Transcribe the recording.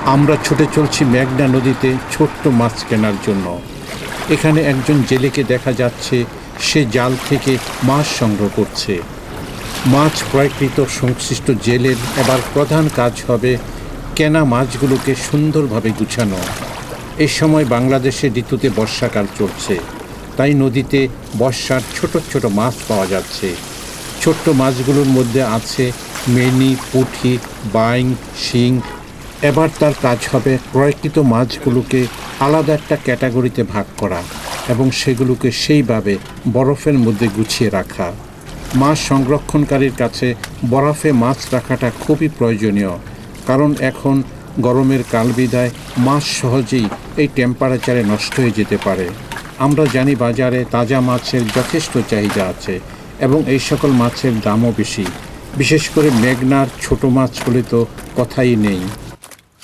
আমরা ছুটে চলছি মেঘনা নদীতে ছোট্ট মাছ কেনার জন্য। এখানে একজন জেলেকে দেখা যাচ্ছে, সে জাল থেকে মাছ সংগ্রহ করছে। মাছ ক্রয়কৃত সংশ্লিষ্ট জেলের এবার প্রধান কাজ হবে কেনা মাছগুলোকে সুন্দরভাবে গুছানো। এই সময় বাংলাদেশে ঋতুতে বর্ষাকাল চলছে, তাই নদীতে বর্ষার ছোট ছোট মাছ পাওয়া যাচ্ছে। ছোট্ট মাছগুলোর মধ্যে আছে মেনি, পুঁটি, বাইং, শিং। এবার তার কাজ হবে ক্রয়কৃত মাছগুলোকে আলাদা একটা ক্যাটাগরিতে ভাগ করা এবং সেগুলোকে সেইভাবে বরফের মধ্যে গুছিয়ে রাখা। মাছ সংরক্ষণকারীর কাছে বরফে মাছ রাখাটা খুবই প্রয়োজনীয়, কারণ এখন গরমের কালবিদায় মাছ সহজেই এই টেম্পারেচারে নষ্ট হয়ে যেতে পারে। আমরা জানি বাজারে তাজা মাছের যথেষ্ট চাহিদা আছে এবং এই সকল মাছের দামও বেশি। বিশেষ করে মেঘনার ছোট মাছ হলে তো কথাই নেই।